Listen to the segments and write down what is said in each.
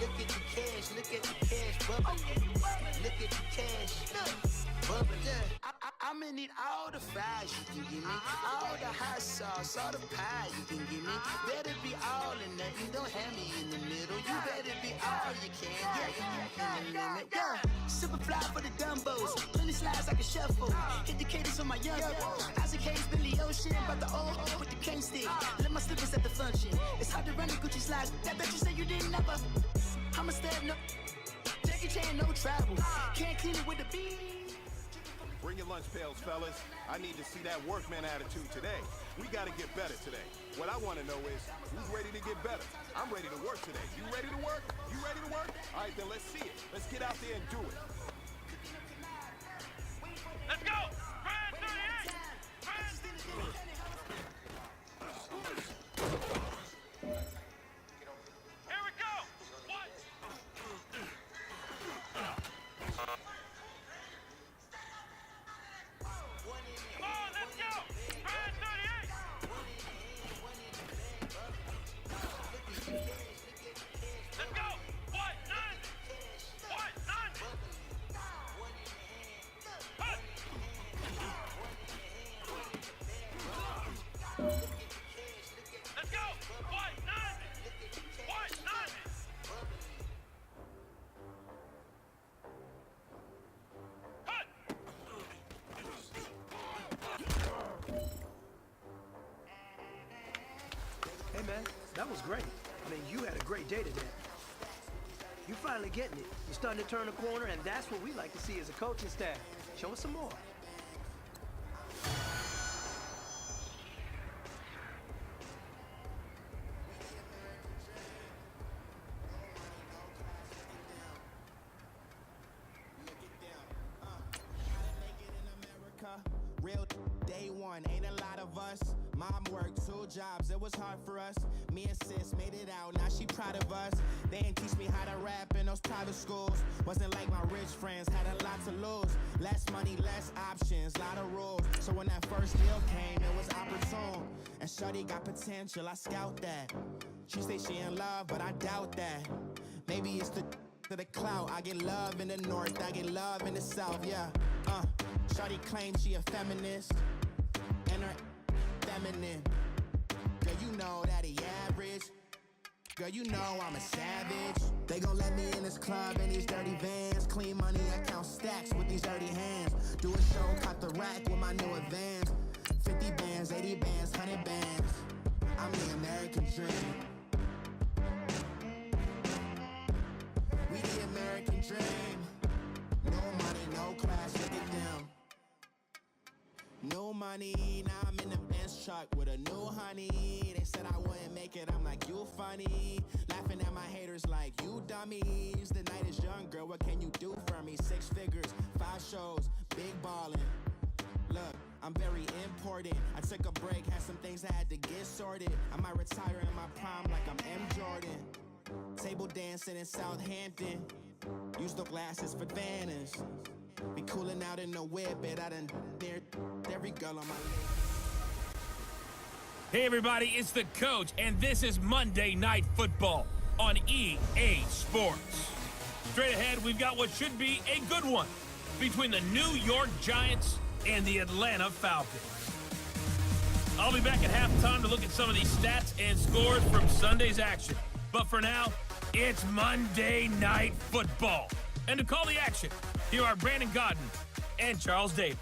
Look at the cash bubbling. Look at the cash, bubbling. I'ma need all the fries you can give me, all the hot sauce, all the pie you can give me. Better be all or nothing, don't have me in the middle. You better be all you can, yeah. Super fly for the dumbos, plenty slides like a shuffle. Hit the cadence on my young Isaac Hayes, Billy Ocean, but the old with the cane stick. Let my slippers at the function. It's hard to run the Gucci slides. That bet you say you didn't never. I'm a step no. Jackie Chan, no travel. Can't clean it with the beat. Bring your lunch pails, fellas. I need to see that workman attitude today. We gotta get better today. What I wanna know is, who's ready to get better? I'm ready to work today. You ready to work? You ready to work? All right, then let's see it. Let's get out there and do it. Let's go! Brand 38! Here we go! What? Come on, let's go! Brand 38! Let's go! What? None! What? None! Hut! Let's go! What? None! What? None! Hut! Hey man, that was great. I mean, you had a great day today. You're finally getting it. You're starting to turn the corner, and that's what we like to see as a coaching staff. Show us some more. Real day one, ain't a lot of us. Mom worked 2 jobs, it was hard for us. Me and sis made it out, now she proud of us. They ain't teach me how to rap in those private schools. Wasn't like my rich friends, had a lot to lose. Less money, less options, lot of rules. So when that first deal came, it was opportune. And shorty got potential, I scout that. She say she in love, but I doubt that. Maybe it's the clout. I get love in the north, I get love in the south, yeah. Shorty claims she a feminist, and her feminine. Girl, you know that he average. Girl, you know I'm a savage. They gon' let me in this club in these dirty vans. Clean money, I count stacks with these dirty hands. Do a show, caught the rack with my new advance. 50 bands, 80 bands, 100 bands. I'm the American dream. We the American dream. No money, no class, look at them. No money, now I'm in the Benz truck with a new honey. They said I wouldn't make it, I'm like, you funny. Laughing at my haters like, you dummies. The night is young, girl, what can you do for me? 6 figures, 5 shows, big ballin'. Look, I'm very important. I took a break, had some things I had to get sorted. I might retire in my prime like I'm M. Jordan. Table dancing in Southampton. Use the glasses for Vannas. Be cooling out in the whip, but I done dared every girl on my list. Hey everybody, it's the coach, and this is Monday Night Football on EA Sports. Straight ahead, we've got what should be a good one between the New York Giants and the Atlanta Falcons. I'll be back at halftime to look at some of these stats and scores from Sunday's action. But for now, it's Monday Night Football. And to call the action, here are Brandon Godden and Charles Davis.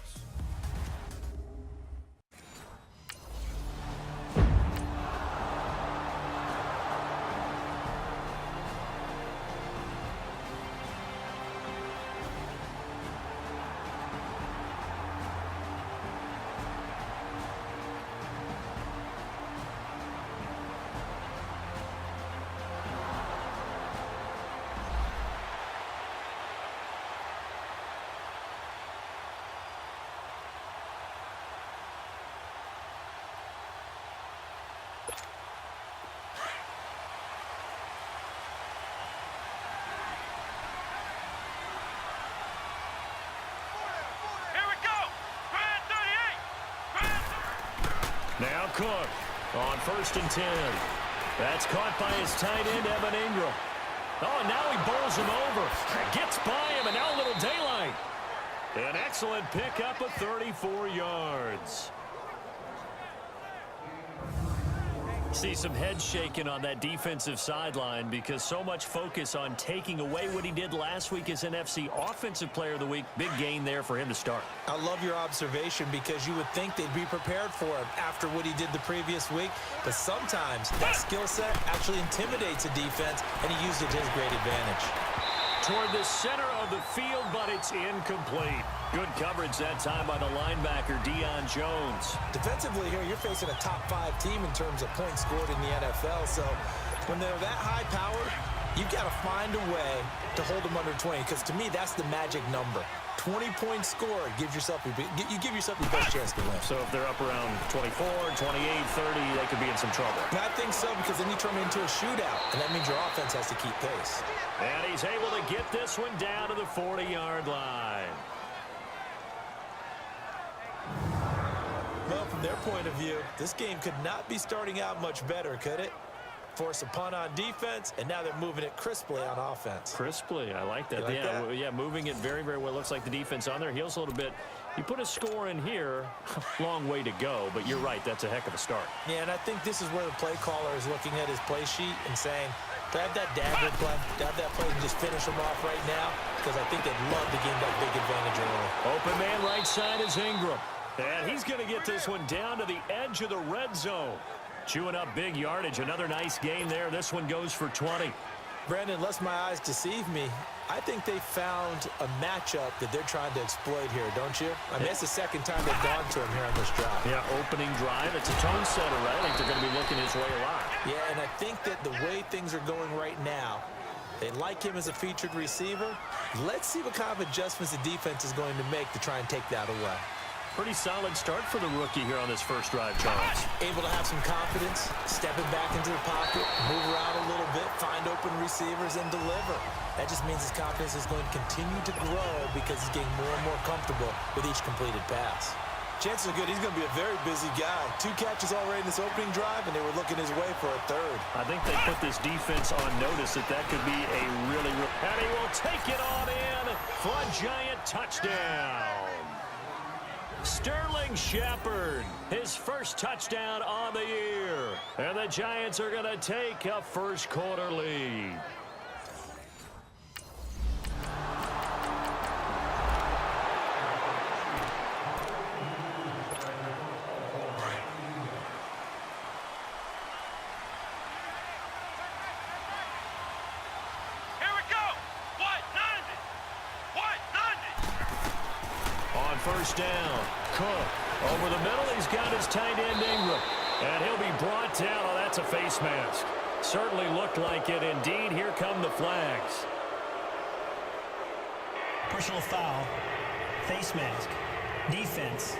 Now Cook on 1st and 10. That's caught by his tight end, Evan Ingram. Oh, and now he bowls him over. Gets by him, and now a little daylight. An excellent pickup of 34 yards. See some head shaking on that defensive sideline because so much focus on taking away what he did last week as NFC Offensive Player of the Week. Big gain there for him to start. I love your observation because you would think they'd be prepared for him after what he did the previous week. But sometimes that skill set actually intimidates a defense, and he used it to his great advantage. Toward the center of the field, but it's incomplete. Good coverage that time by the linebacker, Deion Jones. Defensively here, you're facing a top-5 team in terms of points scored in the NFL. So when they're that high-powered, you've got to find a way to hold them under 20. Because to me, that's the magic number. 20 points scored, you give yourself your best chance to win. So if they're up around 24, 28, 30, they could be in some trouble. And I think so, because then you turn it into a shootout, and that means your offense has to keep pace. And he's able to get this one down to the 40-yard line. Well, from their point of view, this game could not be starting out much better, could it? Force a punt on defense, and now they're moving it crisply on offense. Crisply, I like that. Like that? Yeah, moving it very, very well. Looks like the defense on their heels a little bit. You put a score in here, long way to go, but you're right, that's a heck of a start. Yeah, and I think this is where the play caller is looking at his play sheet and saying, grab that dagger play, grab that play and just finish them off right now, because I think they'd love to gain that big advantage early. Open man right side is Ingram. And he's going to get this one down to the edge of the red zone. Chewing up big yardage. Another nice gain there. This one goes for 20. Brandon, lest my eyes deceive me, I think they found a matchup that they're trying to exploit here, don't you? I mean, it's the second time they've gone to him here on this drive. Yeah, opening drive. It's a tone setter, right? I think they're going to be looking his way a lot. Yeah, and I think that the way things are going right now, they like him as a featured receiver. Let's see what kind of adjustments the defense is going to make to try and take that away. Pretty solid start for the rookie here on this first drive, Charles. Able to have some confidence, stepping back into the pocket, move around a little bit, find open receivers, and deliver. That just means his confidence is going to continue to grow because he's getting more and more comfortable with each completed pass. Chances are good he's going to be a very busy guy. 2 catches already in this opening drive, and they were looking his way for a third. I think they put this defense on notice that could be a really... And he will take it on in for a giant touchdown. Sterling Shepard, his first touchdown on the year. And the Giants are going to take a first quarter lead. First down. Cook over the middle. He's got his tight end Ingram. And he'll be brought down. Oh, that's a face mask. Certainly looked like it. Indeed, here come the flags. Personal foul. Face mask. Defense.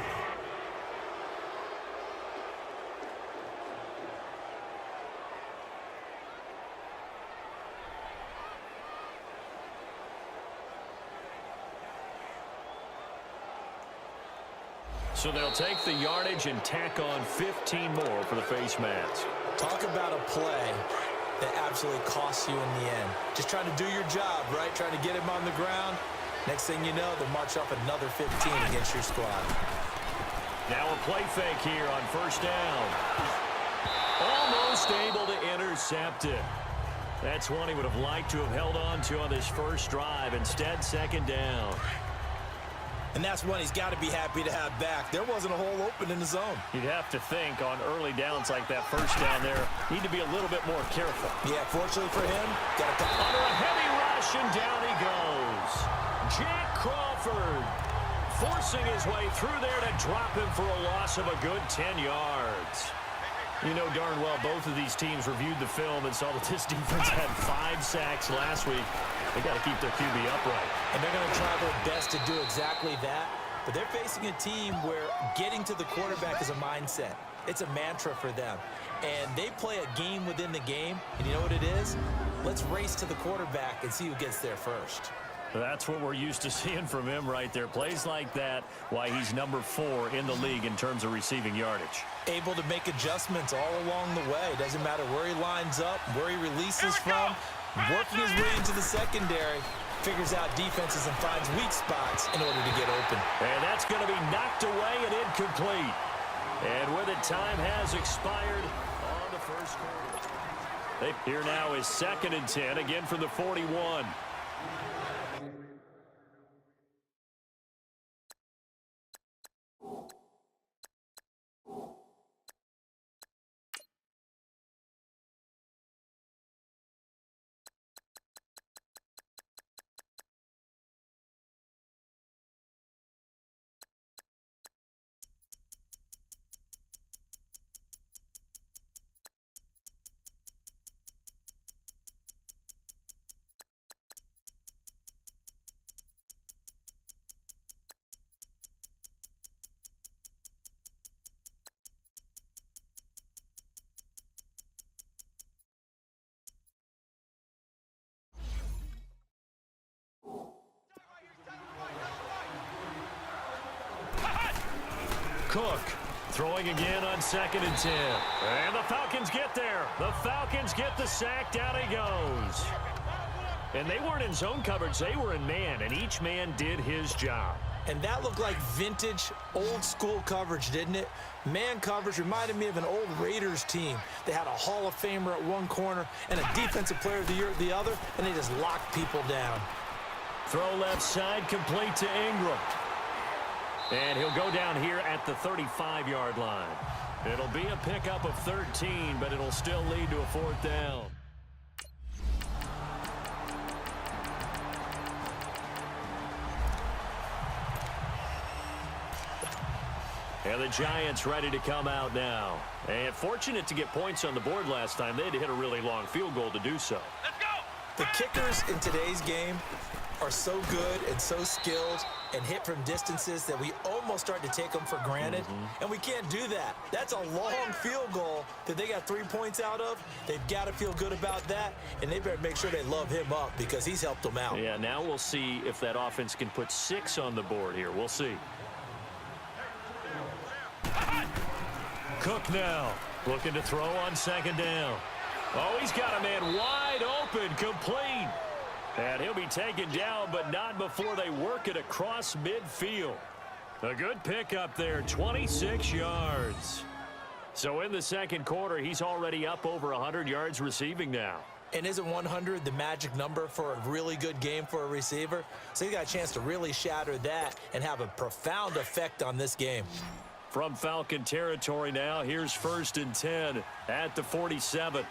So they'll take the yardage and tack on 15 more for the face mask. Talk about a play that absolutely costs you in the end. Just trying to do your job, right? Trying to get him on the ground. Next thing you know, they'll march off another 15 against your squad. Now a play fake here on first down. Almost able to intercept it. That's one he would have liked to have held on to on this first drive. Instead, second down. And that's one he's got to be happy to have back. There wasn't a hole open in the zone. You'd have to think on early downs like that first down there, need to be a little bit more careful. Yeah, fortunately for him, got to under a heavy rush, and down he goes. Jack Crawford forcing his way through there to drop him for a loss of a good 10 yards. You know darn well both of these teams reviewed the film and saw that this defense had 5 sacks last week. They got to keep their QB upright. And they're going to try their best to do exactly that. But they're facing a team where getting to the quarterback is a mindset. It's a mantra for them. And they play a game within the game. And you know what it is? Let's race to the quarterback and see who gets there first. That's what we're used to seeing from him right there. Plays like that, why he's number 4 in the league in terms of receiving yardage. Able to make adjustments all along the way. Doesn't matter where he lines up, where he releases from. working his way into the secondary, figures out defenses and finds weak spots in order to get open. And that's going to be knocked away and incomplete. And with it, time has expired on the first quarter. Here now is 2nd and 10, again from the 41. Cook throwing again on 2nd and 10. And the Falcons get there. The Falcons get the sack. Down he goes. And they weren't in zone coverage. They were in man, and each man did his job. And that looked like vintage, old-school coverage, didn't it? Man coverage reminded me of an old Raiders team. They had a Hall of Famer at one corner and a Defensive Player of the Year at the other, and they just locked people down. Throw left side, complete to Ingram. And he'll go down here at the 35-yard line. It'll be a pickup of 13, but it'll still lead to a 4th down. And the Giants ready to come out now. And fortunate to get points on the board last time. They had to hit a really long field goal to do so. Let's go! The kickers in today's game are so good and so skilled and hit from distances that we almost start to take them for granted. And we can't do that. That's a long field goal that they got 3 points out of. They've got to feel good about that, and they better make sure they love him up because he's helped them out. Yeah, now we'll see if that offense can put 6 on the board here. We'll see. Cook now looking to throw on 2nd down. Oh, he's got a man wide open, complete. And he'll be taken down, but not before they work it across midfield. A good pickup there, 26 yards. So in the second quarter, he's already up over 100 yards receiving now. And isn't 100 the magic number for a really good game for a receiver? So he got a chance to really shatter that and have a profound effect on this game. From Falcon territory now, here's 1st and 10 at the 47.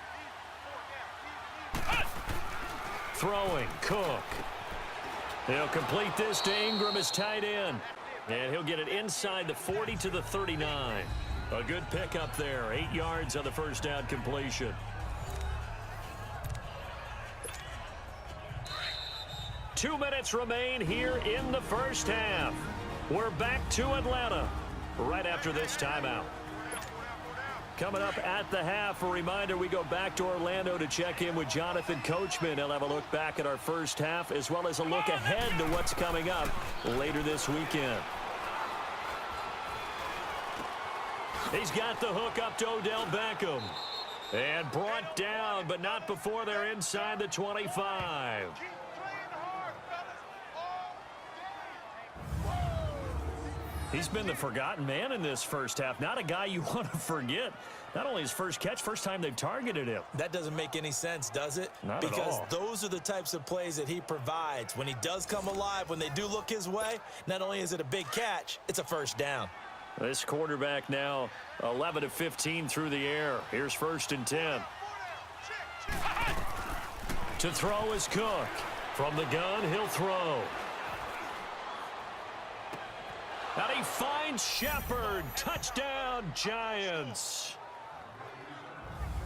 Throwing, Cook. He'll complete this to Ingram as tight end. And he'll get it inside the 40 to the 39. A good pickup there, 8 yards on the first down completion. Two minutes remain here in the first half. We're back to Atlanta right after this timeout. Coming up at the half, a reminder, we go back to Orlando to check in with Jonathan Coachman. He'll have a look back at our first half as well as a look ahead to what's coming up later this weekend. He's got the hook up to Odell Beckham. And brought down, but not before they're inside the 25. He's been the forgotten man in this first half. Not a guy you want to forget. Not only his first catch, first time they've targeted him. That doesn't make any sense, does it? Not at because all. Those are the types of plays that he provides. When he does come alive, when they do look his way, not only is it a big catch, it's a first down. This quarterback now 11 of 15 through the air. Here's 1st and 10. To throw is Cook. From the gun, he'll throw. And he finds Shepard. Touchdown, Giants.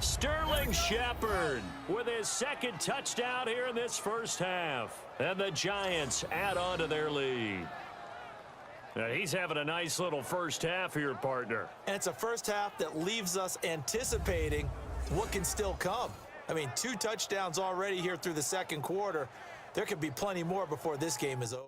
Sterling Shepard with his second touchdown here in this first half. And the Giants add on to their lead. Now he's having a nice little first half here, partner. And it's a first half that leaves us anticipating what can still come. I mean, 2 touchdowns already here through the second quarter. There could be plenty more before this game is over.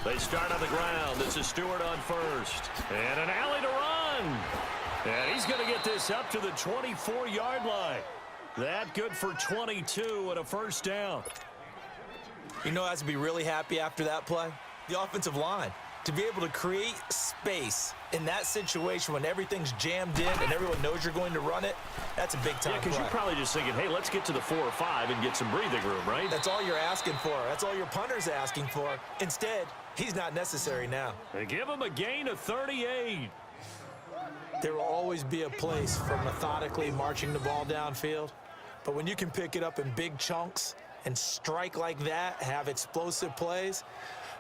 They start on the ground. This is Stewart on first. And an alley to run. And he's going to get this up to the 24-yard line. That good for 22 and a first down. You know who has to be really happy after that play? The offensive line. To be able to create space in that situation when everything's jammed in and everyone knows you're going to run it, that's a big-time play. Yeah, because you're probably just thinking, hey, let's get to the 4 or 5 and get some breathing room, right? That's all you're asking for. That's all your punter's asking for. Instead, he's not necessary now. They give him a gain of 38. There will always be a place for methodically marching the ball downfield, but when you can pick it up in big chunks and strike like that, have explosive plays,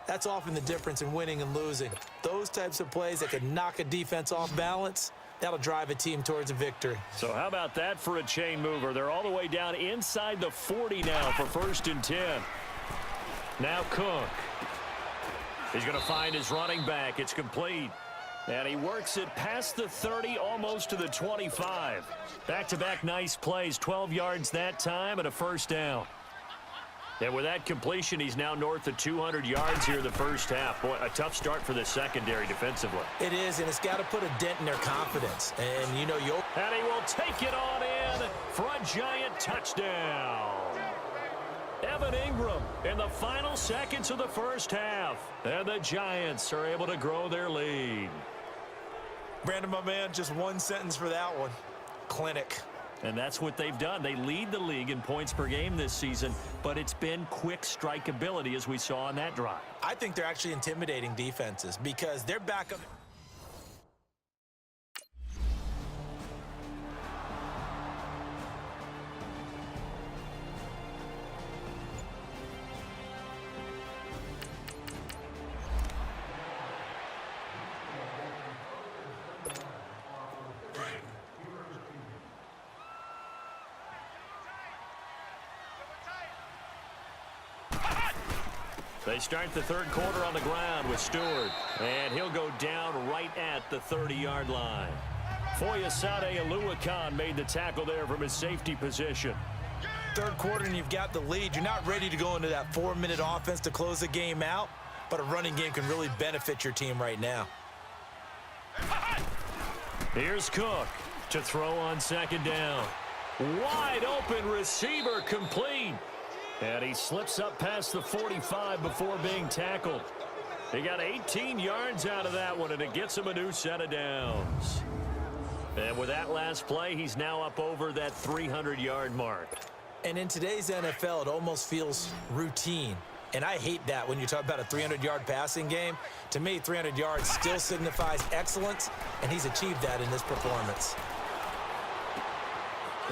that's often the difference in winning and losing. Those types of plays that can knock a defense off balance, that'll drive a team towards a victory. So how about that for a chain mover? They're all the way down inside the 40 now for 1st and 10. Now Cook. He's going to find his running back. It's complete. And he works it past the 30, almost to the 25. Back-to-back nice plays, 12 yards that time and a first down. And with that completion, he's now north of 200 yards here in the first half. Boy, a tough start for the secondary defensively. It is, and it's got to put a dent in their confidence. And, you know, And he will take it on in for a giant touchdown. Evan Ingram in the final seconds of the first half. And the Giants are able to grow their lead. Brandon, my man, just one sentence for that one. Clinic. And that's what they've done. They lead the league in points per game this season, but it's been quick strikeability as we saw on that drive. I think they're actually intimidating defenses because they're back up. They start the third quarter on the ground with Stewart, and he'll go down right at the 30-yard line. Foyesade Aluakan made the tackle there from his safety position. Third quarter and you've got the lead. You're not ready to go into that 4-minute offense to close the game out, but a running game can really benefit your team right now. Here's Cook to throw on second down. Wide open receiver complete. And he slips up past the 45 before being tackled. He got 18 yards out of that one, and it gets him a new set of downs. And with that last play, he's now up over that 300-yard mark. And in today's NFL, it almost feels routine. And I hate that when you talk about a 300-yard passing game. To me, 300 yards still signifies excellence, and he's achieved that in this performance.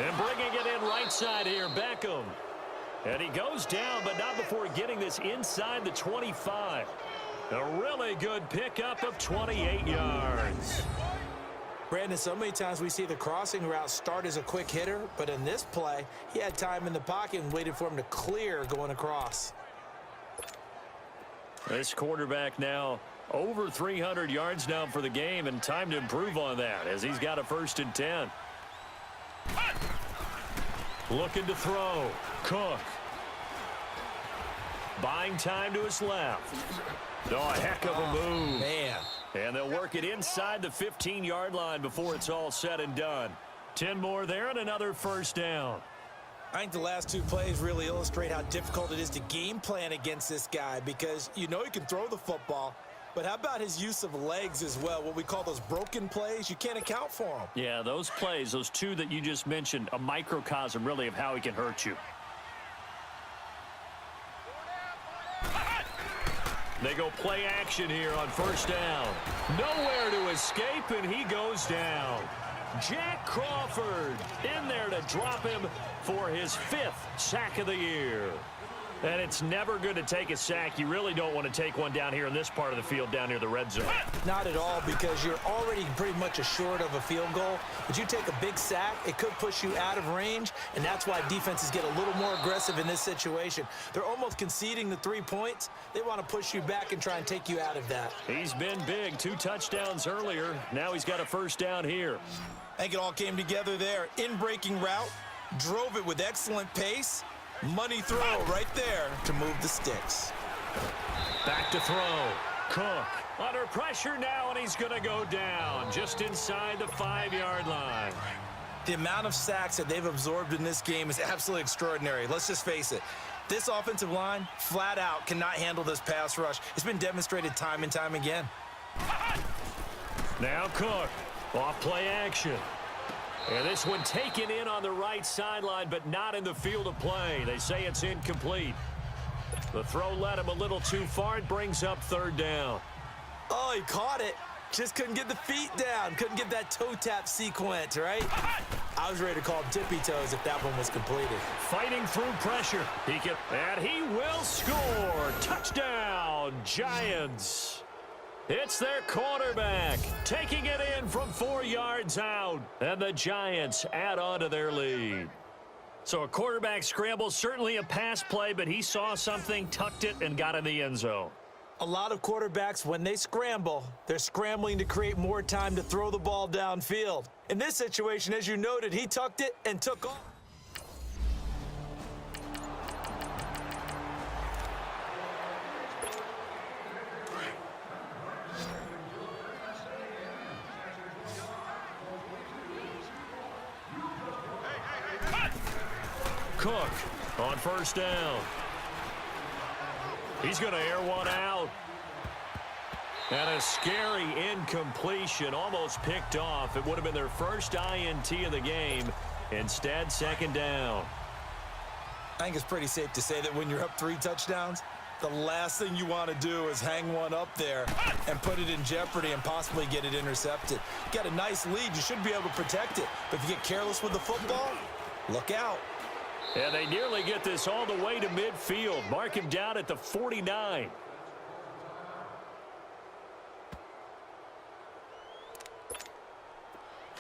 And bringing it in right side here, Beckham. And he goes down, but not before getting this inside the 25. A really good pickup of 28 yards. Brandon, so many times we see the crossing route start as a quick hitter, but in this play, he had time in the pocket and waited for him to clear going across. This quarterback now over 300 yards now for the game, and time to improve on that as he's got a 1st and 10. Looking to throw. Cook. Buying time to his left. Oh, a heck of a move. Man. And they'll work it inside the 15-yard line before it's all said and done. 10 more there and another first down. I think the last two plays really illustrate how difficult it is to game plan against this guy because you know he can throw the football, but how about his use of legs as well? What we call those broken plays, you can't account for them. Yeah, those plays, those two that you just mentioned, a microcosm really of how he can hurt you. They go play action here on first down. Nowhere to escape, and he goes down. Jack Crawford in there to drop him for his 5th sack of the year. And it's never good to take a sack. You really don't want to take one down here in this part of the field down near the red zone. Not at all, because you're already pretty much assured of a field goal. But you take a big sack, it could push you out of range, and that's why defenses get a little more aggressive in this situation. They're almost conceding the 3 points. They want to push you back and try and take you out of that. He's been big. 2 touchdowns earlier. Now he's got a first down here. I think it all came together there. In-breaking route, drove it with excellent pace. Money throw right there to move the sticks. Back to throw. Cook under pressure now, and he's going to go down just inside the 5-yard line. The amount of sacks that they've absorbed in this game is absolutely extraordinary. Let's just face it. This offensive line, flat out, cannot handle this pass rush. It's been demonstrated time and time again. Now Cook, off play action. And this one taken in on the right sideline, but not in the field of play. They say it's incomplete. The throw led him a little too far. It brings up 3rd down. Oh, he caught it. Just couldn't get the feet down. Couldn't get that toe tap sequence, right? I was ready to call him tippy toes if that one was completed. Fighting through pressure. And he will score. Touchdown, Giants. It's their quarterback taking it in from 4 yards out. And the Giants add on to their lead. So a quarterback scramble, certainly a pass play, but he saw something, tucked it, and got in the end zone. A lot of quarterbacks, when they scramble, they're scrambling to create more time to throw the ball downfield. In this situation, as you noted, he tucked it and took off. Cook on 1st down. He's going to air one out. And a scary incompletion, almost picked off. It would have been their first INT of the game. Instead, 2nd down. I think it's pretty safe to say that when you're up 3 touchdowns, the last thing you want to do is hang one up there and put it in jeopardy and possibly get it intercepted. You got a nice lead. You should be able to protect it. But if you get careless with the football, look out. And they nearly get this all the way to midfield. Mark him down at the 49.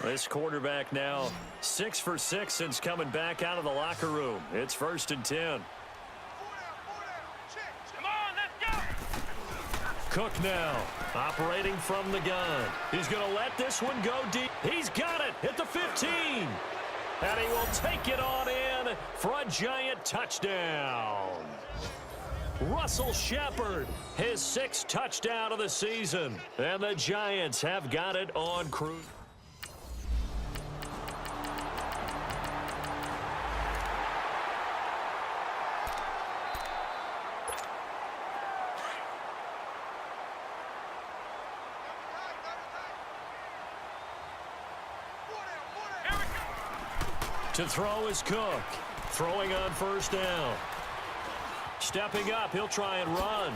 This quarterback now 6 for 6 since coming back out of the locker room. It's 1st and 10. Cook now operating from the gun. He's going to let this one go deep. He's got it at the 15. And he will take it on in for a Giant touchdown. Russell Shepard, his 6th touchdown of the season. And the Giants have got it on cruise. To throw is Cook. Throwing on 1st down. Stepping up, he'll try and run.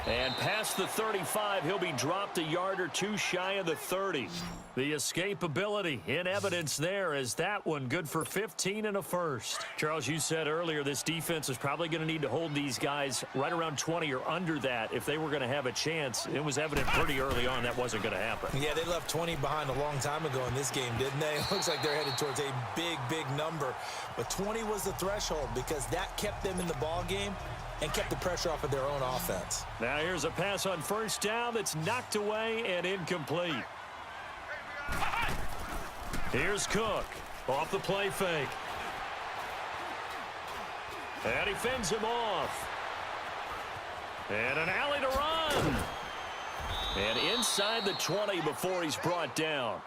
And past the 35, he'll be dropped a yard or 2 shy of the 30. The escapability in evidence there as that one good for 15 and a first. Charles, you said earlier this defense is probably going to need to hold these guys right around 20 or under that if they were going to have a chance. It was evident pretty early on that wasn't going to happen. Yeah, they left 20 behind a long time ago in this game, didn't they? It looks like they're headed towards a big, big number. But 20 was the threshold because that kept them in the ball game and kept the pressure off of their own offense. Now here's a pass on 1st down that's knocked away and incomplete. Here's Cook off the play fake. And he fends him off. And an alley to run. And inside the 20 before he's brought down.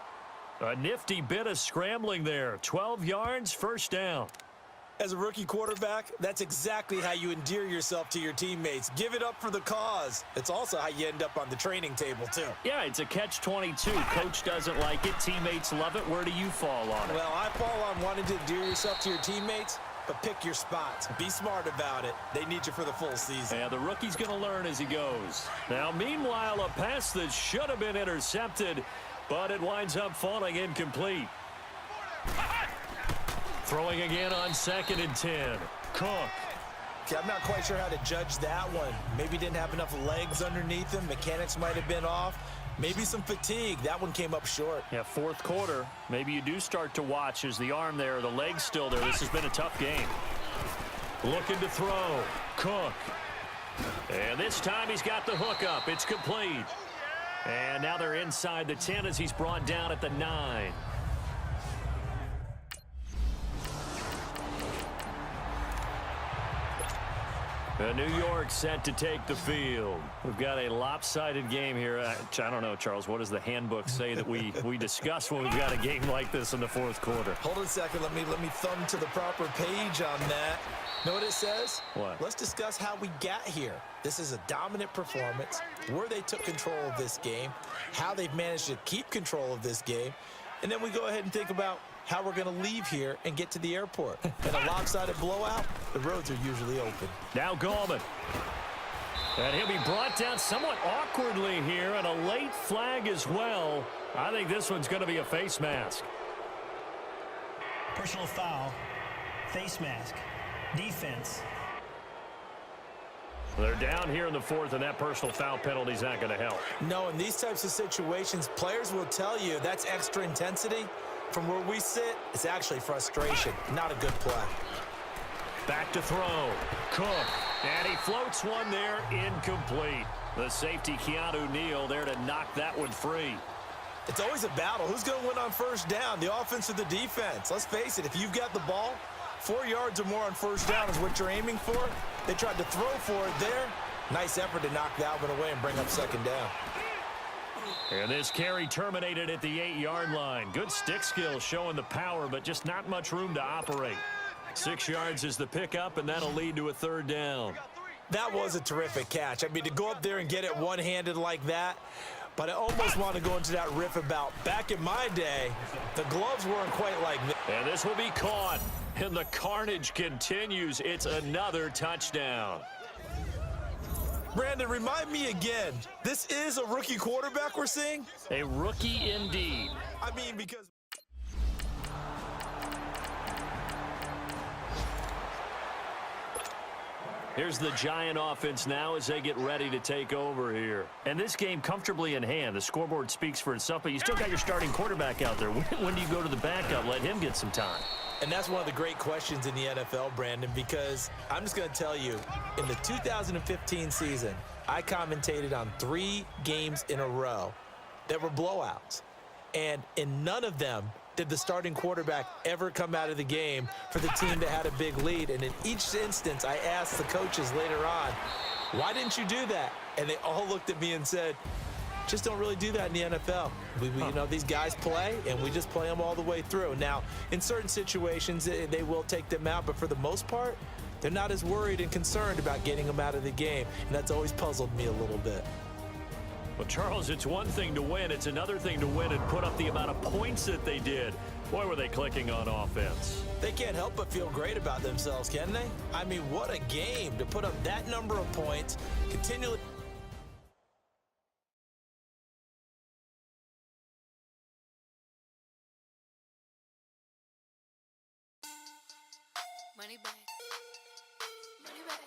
A nifty bit of scrambling there. 12 yards, 1st down. As a rookie quarterback, that's exactly how you endear yourself to your teammates. Give it up for the cause. It's also how you end up on the training table, too. Yeah, it's a catch-22. Coach doesn't like it. Teammates love it. Where do you fall on it? Well, I fall on wanting to endear yourself to your teammates, but pick your spots. Be smart about it. They need you for the full season. Yeah, the rookie's going to learn as he goes. Now, meanwhile, a pass that should have been intercepted, but it winds up falling incomplete. Throwing again on 2nd and 10. Cook. Okay, I'm not quite sure how to judge that one. Maybe didn't have enough legs underneath him. Mechanics might have been off. Maybe some fatigue. That one came up short. Yeah, 4th quarter. Maybe you do start to watch as the arm there, the leg's still there. This has been a tough game. Looking to throw. Cook. And this time he's got the hook up. It's complete. And now they're inside the 10 as he's brought down at the 9. New York set to take the field. We've got a lopsided game here. I don't know, Charles, what does the handbook say that we discuss when we've got a game like this in the fourth quarter? Hold on a second. Let me thumb to the proper page on that. Know what it says? What? Let's discuss how we got here. This is a dominant performance, where they took control of this game, how they've managed to keep control of this game, and then we go ahead and think about how we're going to leave here and get to the airport. In a lopsided blowout, the roads are usually open. Now Gallman. And he'll be brought down somewhat awkwardly here, and a late flag as well. I think this one's going to be a face mask. Personal foul. Face mask. Defense. They're down here in the fourth, and that personal foul penalty is not going to help. No, in these types of situations, players will tell you that's extra intensity. From where we sit, it's actually frustration. Not a good play. Back to throw. Cook. And he floats one there, incomplete. The safety, Keanu Neal, there to knock that one free. It's always a battle. Who's going to win on first down, the offense or the defense? Let's face it, if you've got the ball, 4 yards or more on first down is what you're aiming for. They tried to throw for it there. Nice effort to knock that one away and bring up second down. And this carry terminated at the 8-yard line. Good stick skills showing the power, but just not much room to operate. 6 yards is the pickup, and that'll lead to a third down. That was a terrific catch. I mean, to go up there and get it one-handed like that, but I almost want to go into that riff about back in my day, the gloves weren't quite like this. And this will be caught, and the carnage continues. It's another touchdown. Brandon, remind me again, this is a rookie quarterback we're seeing? A rookie indeed. I mean, because... Here's the Giant offense now as they get ready to take over here. And this game comfortably in hand. The scoreboard speaks for itself, but you still got your starting quarterback out there. When do you go to the backup? Let him get some time. And that's one of the great questions in the NFL, Brandon, because I'm just going to tell you, in the 2015 season, I commentated on 3 games in a row that were blowouts. And in none of them did the starting quarterback ever come out of the game for the team that had a big lead. And in each instance, I asked the coaches later on, why didn't you do that? And they all looked at me and said, just don't really do that in the NFL. You know, these guys play, and we just play them all the way through. Now, in certain situations, they will take them out, but for the most part, they're not as worried and concerned about getting them out of the game, and that's always puzzled me a little bit. Well, Charles, it's one thing to win. It's another thing to win and put up the amount of points that they did. Boy, were they clicking on offense. They can't help but feel great about themselves, can they? I mean, what a game to put up that number of points, continually. Money back. Money back.